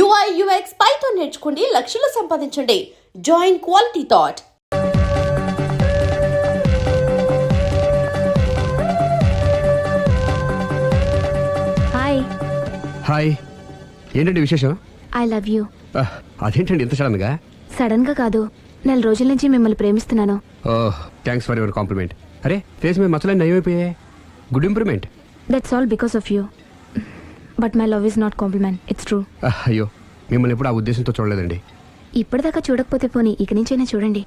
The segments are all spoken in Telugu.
UI UX Python నేర్చుకోండి, లక్షలు సంపాదించండి. Join Quality Thought. Hi. Hi, ఏంటండి విశేషం? I love you. అదేంటండి ఇంత సడన్గా? సడన్ గా కాదు, నెల రోజుల నుంచి మిమ్మల్ని ప్రేమిస్తున్నాను. Oh, thanks for your compliment. అరే, ఫేస్ మీద మచ్చలే నయమైపోయాయి. Good improvement. That's all because of you. But my love is not compliment, it's true. అయ్యో, మిమ్మల్ని ఎప్పుడు ఆ ఉద్దేశంతో చూడలేదండి. ఇప్పటిదాకా చూడకపోతే పోనీ ఇక నుంచైనా చూడండి.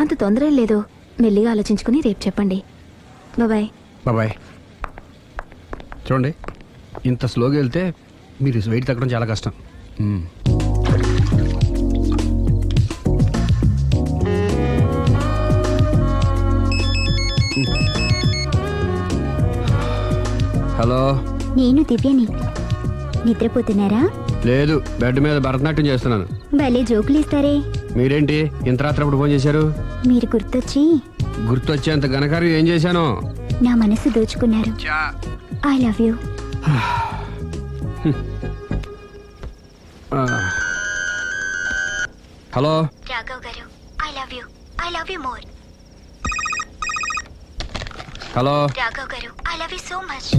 అంత తొందర ఏం లేదు, మెల్లిగా ఆలోచించుకుని రేపు చెప్పండి. బాయ్. బాబాయ్. చూడండి, ఇంత స్లోగా వెళ్తే మీరు వెయిట్ తగ్గడం చాలా కష్టం. హలో, నేను దివ్యని. నిద్రపోతున్నారా? లేదు, బెడ్ మీద భరతనాట్యం చేస్తున్నాను. భలే జోకులు ఇస్తారే. మీరేంటి ఇంత రాత్రప్పుడు ఫోన్ చేశారు? మీరు గుర్తొచ్చి గుర్తొచ్చేంత ఘనకార్యం ఏం చేశాను? నా మనసు దోచుకున్నారు. I love you. Hello Raghav గారు, I love you. I love you more. Hello Raghav గారు, I love you so much.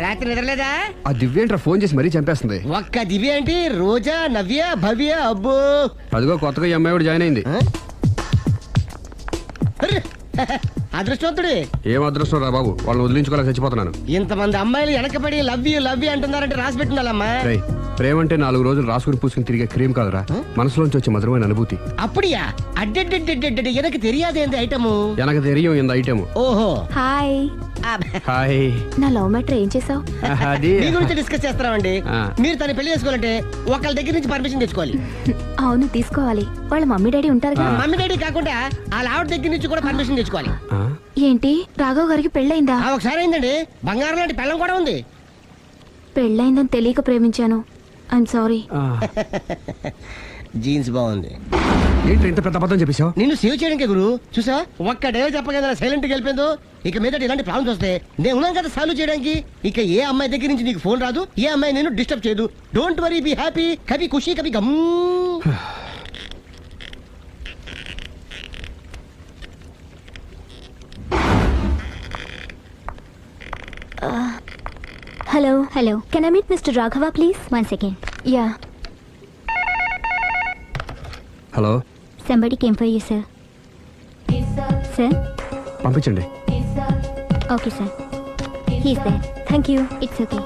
రాత్రి నిద్రలేదా? ఆ దివ్యేంట్రా ఫోన్ చేసి మరీ చంపేస్తుంది. ఒక్క దివ్య ఏంటి, రోజా, నవ్య, భవ్య, అబ్బో. అదిగో కొత్తగా ఈ అమ్మాయి కూడా జాయిన్ అయింది. అదృష్టవంతుడి. ఏం అదృష్టం రా బాబు, వాళ్ళని వదిలించుకోలేక చచ్చిపోతున్నాను. ఇంతమంది అమ్మాయిలు వెనకబడి లవ్ యూ అంటున్నారంటే రాసి పెట్టుండాలమ్మా. ప్రేమ అంటే 4 రోజులు రాసుకుని పూసుకుని తిరిగే క్రీమ్ కాదురా, మనసులోంచి వచ్చే మధురమైన అనుభూతి. అప్పుడియా? అడ్డెడ్డెడ్డెడ్డెడ్ ఎనకు తెలియదేంది ఐటము. ఎనకు తెలియం ఇంత ఐటమ్. ఓహో, హాయ్. హాయ్. నా లవ్ మ్యాటర్ ఏం చేసావు? అది మీ గురించి డిస్కస్ చేస్తున్నామండి. మీరు తన పెళ్లి చేసుకోవాలంటే ఒకళ్ళ దగ్గర నుంచి పర్మిషన్ తెచ్చుకోవాలి. అవును, తీసుకోవాలి. వాళ్ళ మమ్మీ డాడీ ఉంటారు కదా. మమ్మీ డాడీ కాకుండా వాళ్ళ ఆవిడ దగ్గర నుంచి కూడా పర్మిషన్ తెచ్చుకోవాలి. ఏంటి, రాఘవ్ గారికి పెళ్ళైందా? ఒకసారి అయిందండి, బంగారం లాంటి పెళ్ళం కూడా ఉంది. పెళ్ళైందని తెలియక ప్రేమించాను, ఐఎమ్ సారీ. జీన్స్ బాగుంది. ఏంటి ఇంత పెద్ద అబద్ధం చెప్పేశావు? నిన్ను సేవ్ చేయడానికి గురు, చూసా ఒక్క డే చెప్పగల సైలెంట్ గా వెళ్ళిపోయిందో. ఇక మీద ఇలాంటి ప్రాబ్లమ్స్ వస్తే నేను ఉన్నాను కదా సాల్వ్ చేయడానికి. ఇక ఏ అమ్మాయి దగ్గర నుంచి నీకు ఫోన్ రాదు, ఏ అమ్మాయి నేను డిస్టర్బ్ చేయదు. Don't worry, be happy. Kabhi Khushi Kabhi Gham. Hello. Hello, can I meet mister Raghava please? 1 second. Yeah. Hello. Somebody came for you, sir. Sir? పంపించండి. Okay, sir. He's there. Thank you. It's okay.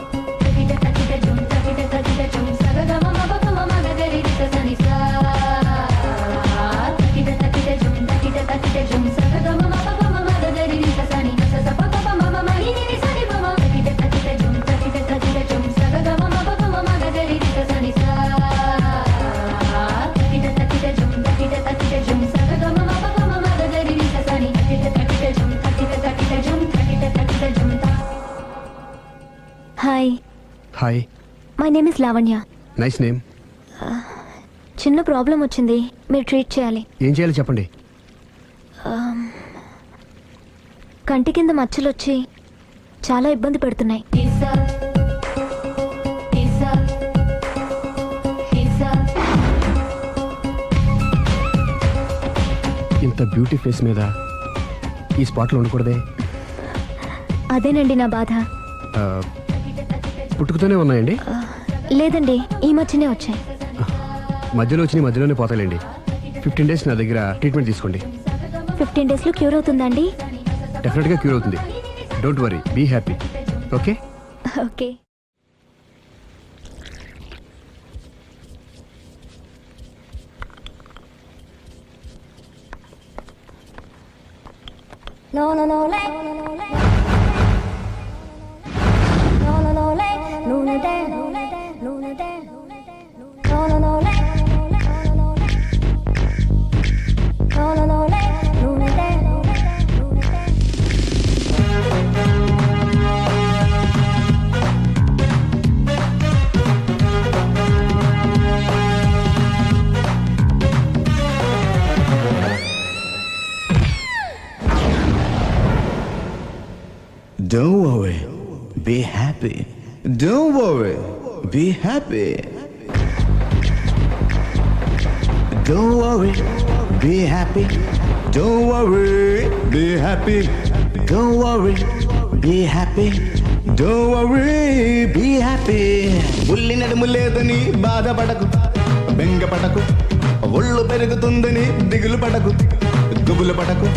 Hi. Hi. My name is Lavanya. Nice name. చిన్న ప్రాబ్లం వచ్చింది, మీరు ట్రీట్ చేయాలి. ఏం చేయాలి చెప్పండి. కంటి కింద మచ్చలు వచ్చి చాలా ఇబ్బంది పెడుతున్నాయి. ఇంత బ్యూటీ ఫేస్ మీద ఈ స్పాట్లో ఉండకూడదే. అదేనండి నా బాధ. పుట్టుకతోనే ఉన్నాయండి? లేదండి, ఈ మధ్యనే వచ్చాయి. మధ్యలో వచ్చి మధ్యలోనే పోతాలేండి. 15 days నా దగ్గర ట్రీట్మెంట్ తీసుకోండి. 15 days లో క్యూర్ అవుతుందా అండి? డెఫినెట్గా క్యూర్ అవుతుంది. Don't worry, be happy. Okay. Okay. No, no, no, lay. No, no, no, lay. Luna day, Luna day, Luna day. No, no, no, lay. No, no, no, lay. Luna day, Luna day, Luna day. Don't worry, be happy. Don't worry, be happy. Don't worry, be happy. Don't worry, be happy. Don't worry, be happy. Don't worry, be happy. బుల్లి నడుము లేదని బాధపడకు, బెంగపడకు. ఒళ్ళు పెరుగుతుందని దిగులు పడకు, గుబులు పడకు.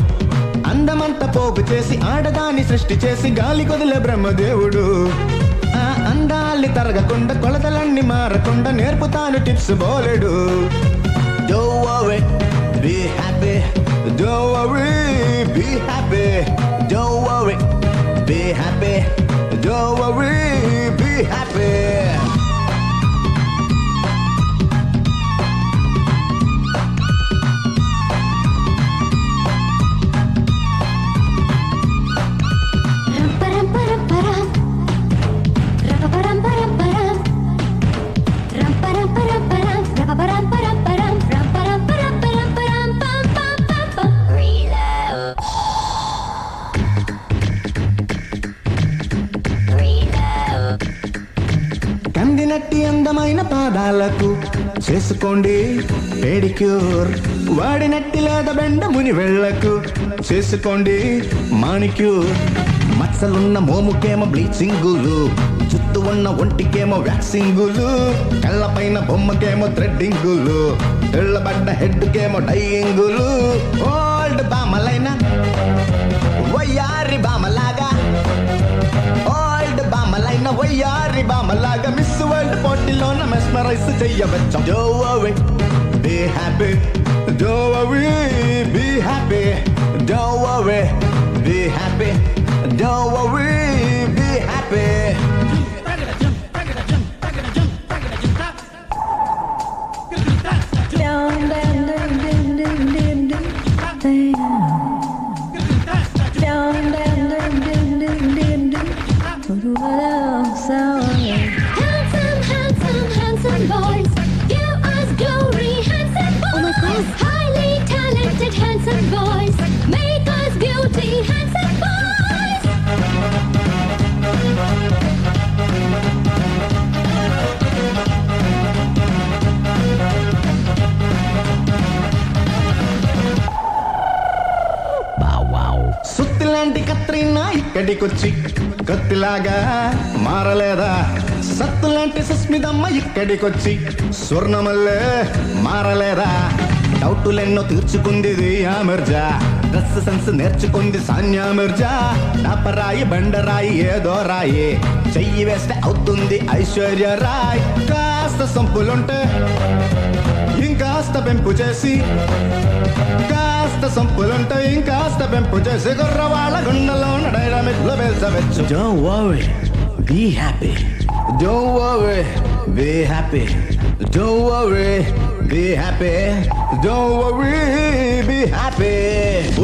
అందమంతా పోగు చేసి ఆడదాన్ని సృష్టి చేసి గాలి కొదిలే బ్రహ్మదేవుడు. ఆ అందాల్ని తరగకుండా కొలతలన్నీ మారకుండా నేర్పుతాను టిప్స్ బోలెడు. Don't worry, be happy. Don't worry, be happy. Don't worry, be happy. Don't worry, be happy. కందినట్టి అందమైన పాదాలకు చేసుకోండి పెడిక్యూర్. వాడినట్టి లేదా బెండ ముని వెళ్ళకు చేసుకోండి మానిక్యూర్. మచ్చలున్న మోముకేమో బ్లీచింగులు, చుట్టూ ఉన్న ఒంటికేమో వ్యాక్సింగులు, కళ్ళపైన బొమ్మకేమో థ్రెడ్డింగులు, తెల్లబడ్డ హెడ్కేమో డైయింగులు. ఓల్డ్ బామలైన వయ్యారి బామలాగా, ఓల్డ్ బామలైన వయ్యారి బామలాగా మిస్ వరల్డ్ పోటీలోన మెస్మరైజ్ చెయ్యవచ్చు. Don't worry, be happy. Don't worry, be happy. Don't worry, be happy. Don't worry, be happy. Handsome, handsome, handsome boys. Give us glory, handsome boys. Highly talented, handsome boys. Make us beauty, handsome boys. సుత్తిలాంటి Katrina ఇక్కడికొచ్చి కత్తిలాగా మారలేదా? సత్తులాంటి సుస్మితమ్మ ఇక్కడికొచ్చి స్వర్ణమల్లే మారలేదా? డౌటులెన్నో తీర్చుకుంది ఆ మిర్జా, డ్రెస్ సెన్స్ నేర్చుకుంది సాన్యా మిర్జా. డాపరాయి బండరాయి ఏదో రాయి, చెయ్యి వేస్తే అవుతుంది ఐశ్వర్య రాయ్. కాస్త సంపులుంటే ఇంకాస్త పెంపు చేసి, కాస్త సంపులుంటే ఇంకాస్త పెంపు చేసి గుర్రవాళ్ళ గుండెలోన డైనమిక్ లో వెళ్చవచ్చు. Don't worry, be happy. Don't worry, be happy. Don't worry, be happy. Don't worry, be happy.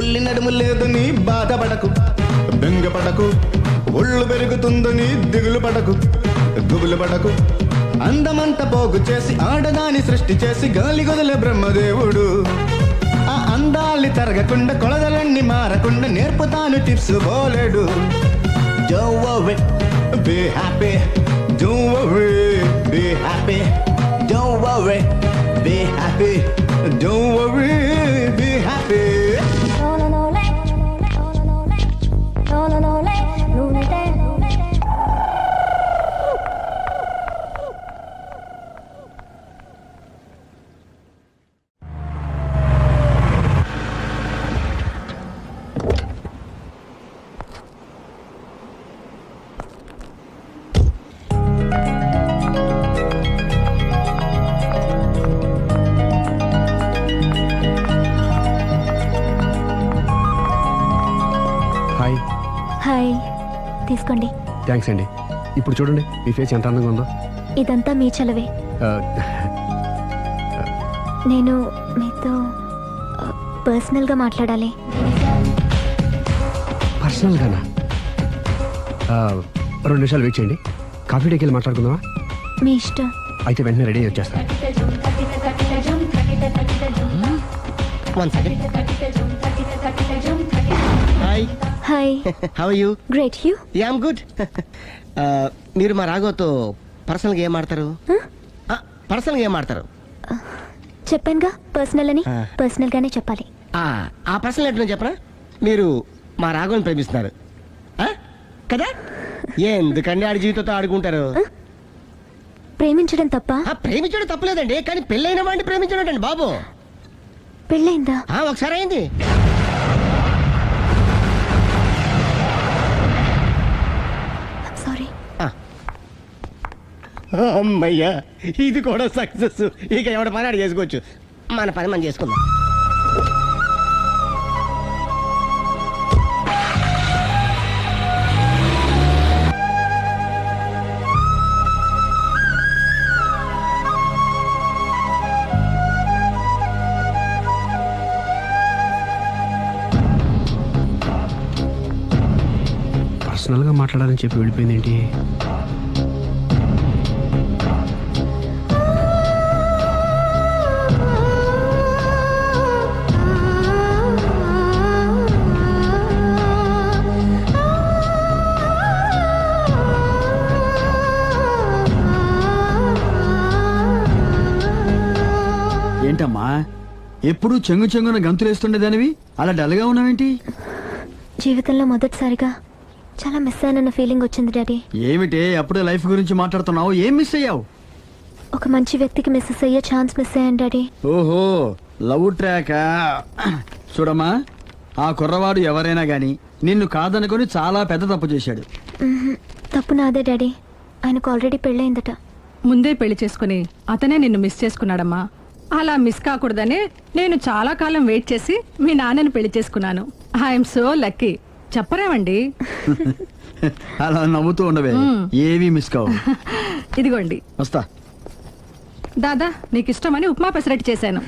ఉల్లి నడుము లేదని బాధపడకు, బెంగపడకు. ఒళ్ళు పెరుగుతుందని దిగులు పడకు, గుబులు పడకు. అందమంతా పోగు చేసి ఆడదాన్ని సృష్టి చేసి గాలి గొదలే బ్రహ్మదేవుడు. ఆ అందాల్ని తరగకుండా కొలదలన్నీ మారకుండా నేర్పుతాను టిప్స్ బోలెడు. Don't worry, be happy. Don't worry, be happy. Don't worry, be happy. Don't worry, be happy. No, no, no, lay. No, no, no, lay. Luna day, Luna day. తీసుకోండి. థ్యాంక్స్ అండి. ఇప్పుడు చూడండి మీ ఫేస్ ఎంత అందంగా ఉందో. ఇదంతా మీ చలవే. ఆ, నేను మీతో పర్సనల్గా మాట్లాడాలి. పర్సనల్గానా? 2 నిమిషాలు వెయిట్ చేయండి. కాఫీ డేకి వెళ్ళి మాట్లాడుకుందామా? మీ ఇష్టం. అయితే వెంటనే రెడీ వచ్చేస్తాను. 1 second. Hi, hi. How are you? Great. You? Yeah I'm good. మీరు మా రాఘవతో పర్సనల్గా ఏం ఆడతారు? పర్సనల్గా ఏం ఆడతారు? చెప్పానుగా పర్సనల్ అని. ఆ. పర్సనల్గానే చెప్పాలి. ఆ పర్సనల్ ఏంటో చెప్పనా? మీరు మా రాఘవని ప్రేమిస్తున్నారు ఆ? కదా? ఎందుకండి ఆడి జీవితంతో ఆడుకుంటారు? ప్రేమించడం తప్ప? ప్రేమించడం తప్పలేదండి, కానీ పెళ్ళైన వాడిని ప్రేమించడం అండి బాబు. పెళ్ళైందా? ఒకసారి అయింది. సారీ. అమ్మయ్యా, ఇది కూడా సక్సెస్. ఇక ఎవడ పని ఆడు చేసుకోవచ్చు, మన పని మనం చేసుకుందాం. పర్సనల్గా మాట్లాడాలని చెప్పి వెళ్ళిపోయింది ఏంటి? ఏంటమ్మా ఎప్పుడు చెంగు చెంగున గంతులేస్తుండేదానివి అలా డల్గా ఉన్నావేంటి? జీవితంలో మొదటిసారిగా చాలా మిస్ అయినన్న ఫీలింగ్ వచ్చింది డాడీ. ఏమిటే అప్పుడే లైఫ్ గురించి మాట్లాడుతున్నావు? ఏం మిస్ అయ్యావు? ఒక మంచి వ్యక్తికి మిస్సెస్ అయ్యే ఛాన్స్ మిస్ అయ్యాను డాడీ. ఓహో, లవ్ ట్రాక్. చూడమ్మా, ఆ కుర్రవాడు ఎవరైనా గాని నిన్ను కాదనుకొని చాలా పెద్ద తప్పు చేశాడు. తప్పు నాదే డాడీ. ఆయనకు ఆల్రెడీ పెళ్ళయిందట. ముందే పెళ్లి చేసుకుని అతనే నిన్ను మిస్ చేసుకున్నాడమ్మా. అలా మిస్ కాకూడదని నేను చాలా కాలం వెయిట్ చేసి మీ నాన్నని పెళ్లి చేసుకున్నాను. I'm so lucky. చెప్పరేమండి? అలా నవ్వుతూ ఉండవే, ఏవి మిస్ కావు. ఇదిగోండి. వస్తా. దాదా, నీకు ఇష్టమని ఉప్మా పెసరట్టు చేశాను.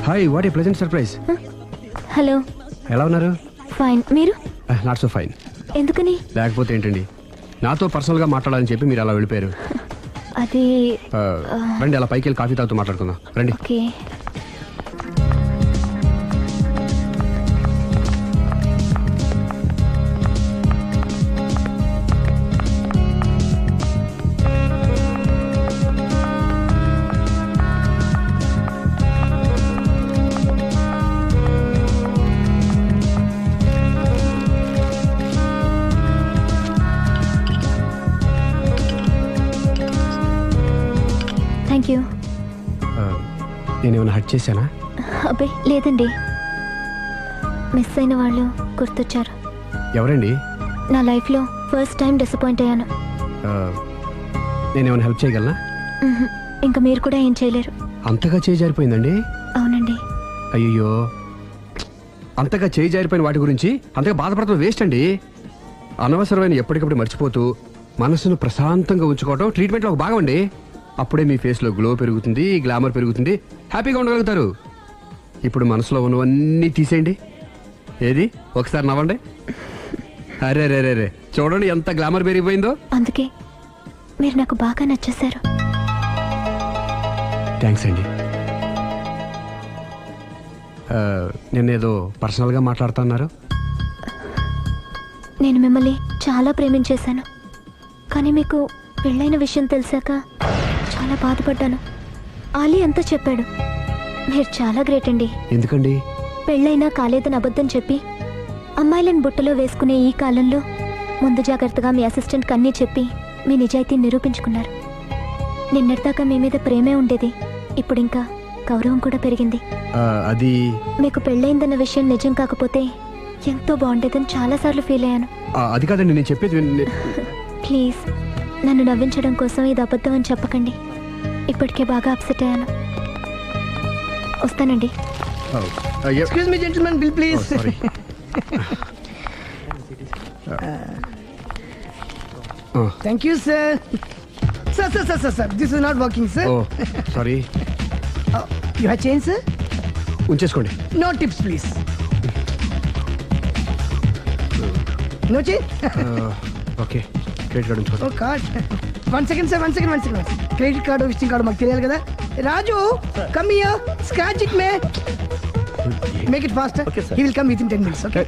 Hi, what a pleasant surprise. Hello. ఎలా ఉన్నారు? ఫైన్. మీరు? Not so fine. ఎందుకని? లేకపోతే ఏంటండి, నాతో పర్సనల్గా మాట్లాడాలని చెప్పి మీరు అలా వెళ్ళిపోయారు. అది రండి, అలా పైకి వెళ్ళి కాఫీ తాగుతూ మాట్లాడుకుందాం. రండి. ఓకే. Thank you. నేనేమైనా హర్ట్ చేశానా? అబ్బే లేదండి. మిస్ అయిన వాళ్ళు గుర్తొచ్చారు. ఎవరండి? నా లైఫ్లో ఫస్ట్ టైం డిసప్పాయింట్ అయ్యాను. నేనేమైనా హెల్ప్ చేయగలనా? ఇంకా మీరు కూడా ఏం చేయలేరు. అంతగా చేయి జారిపోయిందండి? అవునండి. అయ్యో, అంతగా చేయి జారిపోయిన వాటి గురించి అంతగా బాధపడటం వేస్ట్ అండి. అనవసరమైన ఎప్పటికప్పుడు మర్చిపోతూ మనసును ప్రశాంతంగా ఉంచుకోవటం ట్రీట్మెంట్లో ఒక భాగం అండి. అప్పుడే మీ ఫేస్లో గ్లో పెరుగుతుంది, గ్లామర్ పెరుగుతుంది, హ్యాపీగా ఉండగలుగుతారు. ఇప్పుడు మనసులో ఉన్నవన్నీ తీసేయండి. ఏది, ఒకసారి నవ్వండి. అరే రే రే రే, చూడండి ఎంత గ్లామర్ పెరిగిపోయిందో. అందుకే మీరు నాకు బాగా నచ్చేశారు. థ్యాంక్స్ అండి. నేనేదో పర్సనల్గా మాట్లాడుతున్నారు. నేను మిమ్మల్ని చాలా ప్రేమించేశాను, కానీ మీకు పెళ్ళైన విషయం తెలిసాక చాలా బాధపడ్డాను. ఆలీ అంతా చెప్పాడు. మీరు చాలా గ్రేట్ అండి. ఎందుకండి? పెళ్ళైనా కాలేదని అబద్ధం చెప్పి అమ్మాయిలను బుట్టలో వేసుకునే ఈ కాలంలో ముందు జాగ్రత్తగా మీ అసిస్టెంట్ కన్నీ చెప్పి మీ నిజాయితీ నిరూపించుకున్నారు. నిన్నటిదాకా మీ మీద ప్రేమే ఉండేది, ఇప్పుడు ఇంకా గౌరవం కూడా పెరిగింది. అది మీకు పెళ్ళయిందన్న విషయం నిజం కాకపోతే ఎంతో బాగుండేదని చాలాసార్లు ఫీల్ అయ్యాను. అది కాదండి నేను చెప్పేది ప్లీజ్ నన్ను నవ్వించడం కోసం ఇది అబద్ధం అని చెప్పకండి. ఇప్పటికే బాగా అప్సెట్ అయ్యాను. వస్తానండి. Excuse me gentlemen, bill please. Sorry. Thank you sir. Sir this is not working sir. Oh sorry. You have change sir? ఉంచేసుకోండి. No tips please. No change? Okay credit card ఉంచుకోండి. Oh card. One second sir, one second. Credit card visiting card మాకు తెలియాలి కదా. Raju come here, scratch it may, make it fast. He will come with in 10 minutes. Okay.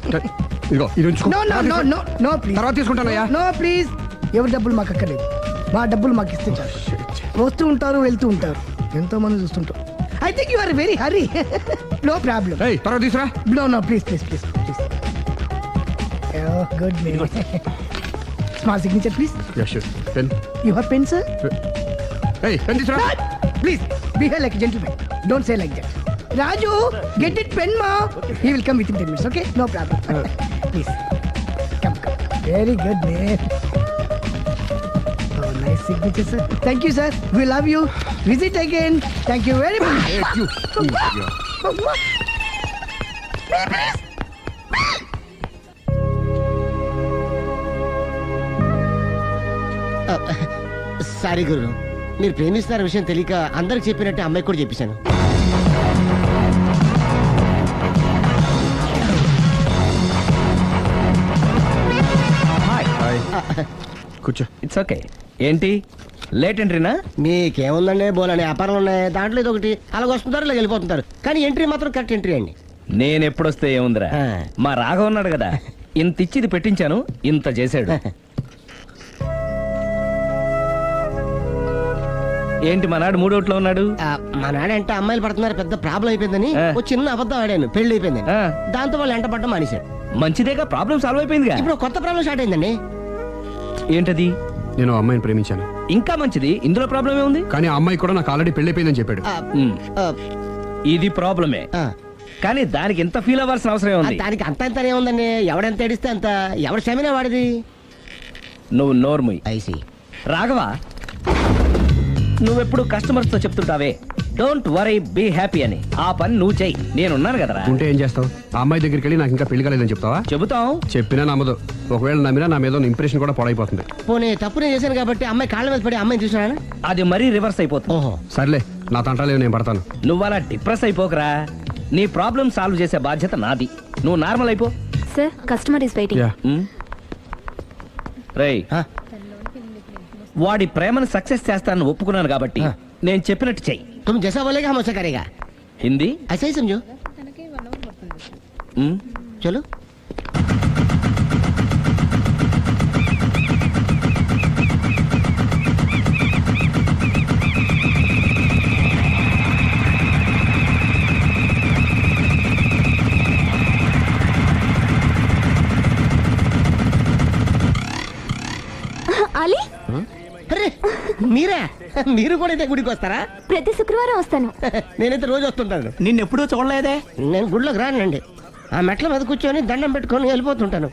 ఇదిగో ఇది ఉంచుకో. No please. తర్వాత తీసుకుంటానయ్యా. No please. ఎవరి డబ్బులు మాకు అక్కర్లేదు, మా డబ్బులు మాకు ఇస్తే చాలు. వస్తూ ఉంటారు, వెళ్తూ ఉంటారు, ఎంతో మంది చూస్తుంటారు. I think you are very hurry. No problem. ఏయ్ తర్వాత తీసురా. No, please. Oh, good name. Small signature, please. Yeah sure. Pen. You have pen, sir? ఏయ్ పెన్ తీసురా. Please, behave like a gentleman. Don't say like that. Raju, get it pen, ma. He will come within 10 minutes, okay? No problem. Please. Come. Very good name. Oh, nice signature, sir. Thank you, sir. We love you. Visit again. Thank you very much. Thank you. Sorry గురు, మీరు ప్రేమిస్తున్న విషయం తెలియక అందరికి చెప్పినట్టే అమ్మాయికి కూడా చెప్పేశాను. కూర్చో. It's okay. ఏంటి లేట్ ఎంట్రీనా? మీకేముందండి, బోలని వ్యాపారాలు ఉన్నాయి, దాంట్లో ఇది ఒకటి అలాగ వస్తుంటారు ఇలా వెళ్ళిపోతుంటారు, కానీ ఎంట్రీ మాత్రం కరెక్ట్ ఎంట్రీ అండి. నేను ఎప్పుడొస్తే ఏముందిరా, మా రాఘవ ఉన్నాడు కదా, ఇంత ఇచ్చి ఇది పెట్టించాను, ఇంత చేశాడు. ఏంటి మనాడు మూడోట్లో ఉన్నాడు? మా నాడంటే అమ్మాయిలు పడుతున్నారు, పెద్ద ప్రాబ్లం అయిపోయిందని ఒక చిన్న అబద్ధం ఆడాను, పెళ్లి అయిపోయింది. దాంతో వాళ్ళు ఎంట పడ్డం మానేశారు. మంచిదేగా, ప్రాబ్లం సాల్వ్ అయిపోయిందిగా. ఇప్పుడు కొత్త ప్రాబ్లం స్టార్ట్ అయిందండి. ఏంటది? నేను ఆ అమ్మాయిని ప్రేమించాను. ఇంకా మంచిది, ఇందులో ప్రాబ్లం ఏముంది? కానీ ఆ అమ్మాయి కూడా నాకు ఆల్రెడీ పెళ్లి అయిపోయిందని చెప్పాడు. ఇది ప్రాబ్లమే, కానీ దానికి ఎంత ఫీల్ అవ్వాల్సిన అవసరం ఉంది? దానికి అంత ఏముందండి, ఎవడెంత ఏడిస్తే అంత, ఎవడ క్షమినా వాడిది. నువ్వు నోర్ముయ్. ఐసి రాఘవ, నువ్వెప్పుడు కస్టమర్స్ తో చెప్తుంటావే డోంట్ వరీ బీ హ్యాపీ అని, ఆ పని నువ్వు చెయ్యి, నేనున్నాను కదరా. ఉంటే ఏం చేస్తావు? ఆ అమ్మాయి దగ్గరికి వెళ్ళి నాకు ఇంకా పెళ్లి కాలేదని చెప్తావా? చెబుతాం. చెప్పినా నమ్మదు. ఒకవేళ నమ్మినా నా మీద ఇంప్రెషన్ కూడా పాడైపోతుంది. పోనీ తప్పు నేను చేశాను కాబట్టి అమ్మాయి కాళ్ళ మీద పడి అమ్మాయిని చూసినా అది మరీ రివర్స్ అయిపోతుంది. ఓహో సర్లే, నా తంటాలేవు, నేను పడతాను. నువ్వు అలా డిప్రెస్ అయిపోకరా, నీ ప్రాబ్లం సాల్వ్ చేసే బాధ్యత నాది, నువ్వు నార్మల్ అయిపో. Sir customer is waiting. Yeah. రేయ్, వాడి ప్రేమను సక్సెస్ చేస్తానని ఒప్పుకున్నాను కాబట్టి నేను చెప్పినట్టు చెయ్యి. तुम जैसा बोलेगा हम वैसा करेगा. హిందీ ऐसा ही समझो. चलो. అలీ, అరే మీరా, మీరు కూడా అయితే గుడికి వస్తారా? ప్రతి శుక్రవారం వస్తాను. నేనైతే రోజు వస్తుంటాను. నిన్నెప్పుడూ చూడలేదే. నేను గుడిలోకి రానండి, ఆ మెట్ల మీద కూర్చొని దండం పెట్టుకొని వెళ్ళిపోతుంటాను.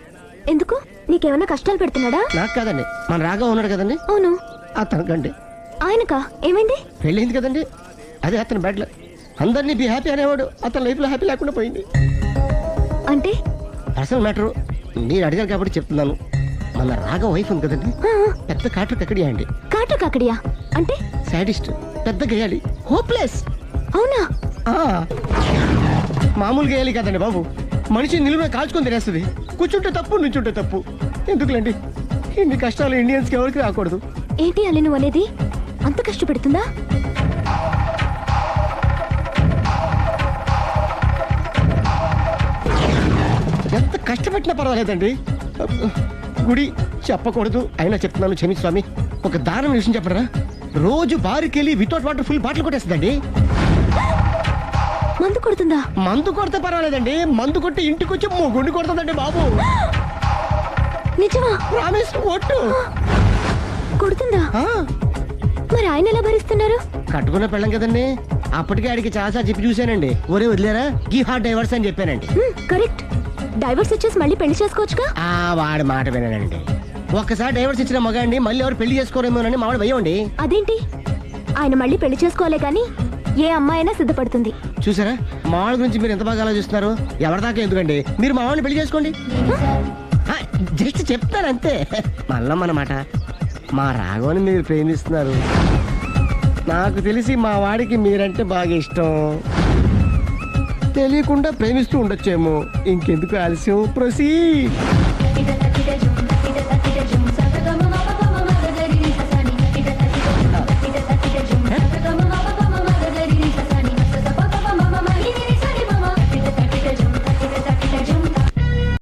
ఎందుకు? నీకేమైనా కష్టాలు పెడుతున్నాడా? నాకు కాదండి, మన రాగా ఉన్నాడు కదండి, అవును. అతనికండి. ఆయనకా? ఏమైంది? పెళ్ళైంది కదండి, అదే అతని బెడ్లో అందరినీ బి హ్యాపీ అనేవాడు, అతని లైఫ్ లో హ్యాపీ లేకుండా పోయింది. అంటే అసలు మ్యాటర్ మీరు అడిగారు కాబట్టి చెప్తున్నాను. మన రాగా వైఫ్ ఉంది కదండి, పెద్ద కాటు కక్కడియా అండి. కాటు కాకడియా అంటే? సాడిస్ట్, పెద్ద గేయాలి, హోప్లెస్. అవునా? మామూలు గేయాలి కదండి బాబు, మనిషి నిలువున కాల్చుకొని తినేస్తుంది. కూర్చుంటే తప్పు, నుంచుంటే తప్పు. ఎందుకులేండి ఇన్ని కష్టాలు ఇండియన్స్ కి ఎవరికి రాకూడదు. ఏంటి అల్లి నువ్వు అనేది? అంత కష్టపెడుతుందా? ఎంత కష్టపెట్టినా పర్వాలేదండి. గుడి చెప్పకూడదు, అయినా చెప్తున్నాను, క్షమించు స్వామి. ఒక దారుణ విషయం చెప్పరా, రోజు బారికి వెళ్ళి వితౌట్ వాటర్ ఫుల్ బాటిల్ కొట్టేస్తుందండి. మందు కొడుతుందా? మందు కొడితే పర్వాలేదండి, మందు కొట్టి ఇంటికి వచ్చి గుండి కొడుతుందండి బాబు. నిజమా? ప్రామిస్, ఒట్టు. కొడుతుందా? మరి ఆయన ఎలా భరిస్తున్నారు? కట్టుకున్న పెళ్ళం కదండి. అప్పటికే ఆడికి చాలా చెప్పి చూశానండి. ఒరే వదిలేరా గీ హాట్ డైవర్స్ అని చెప్పానండి. కరెక్ట్. డైవర్స్ ఇచ్చేసి మళ్ళీ పెళ్లి చేసుకోవచ్చుగా. ఆ వాడి మాట వినండి. ఒక్కసారి డైవర్స్ ఇచ్చిన మగాండి మళ్ళీ ఎవరు పెళ్లి చేసుకోరేమోనని మావాడు భయండి. అదేంటి? ఆయన మళ్ళీ పెళ్లి చేసుకోలే కానీ ఏ అమ్మాయి అయినా సిద్ధపడుతుంది. చూసారా మావాడి గురించి మీరు ఎంత బాగా ఆలోచిస్తున్నారు. ఎవరిదాకా ఎందుకండి, మీరు మావాడిని పెళ్లి చేసుకోండి. జస్ట్ చెప్తాను అంతే. మళ్ళీ మాట మా రాఘవని మీరు ప్రేమిస్తున్నారు. నాకు తెలిసి మా వాడికి మీరంటే బాగా ఇష్టం. తెలియకుండా ప్రేమిస్తూ ఉండొచ్చేమో. ఇంకెందుకు ఆలస్యం, ప్రొసీడ్.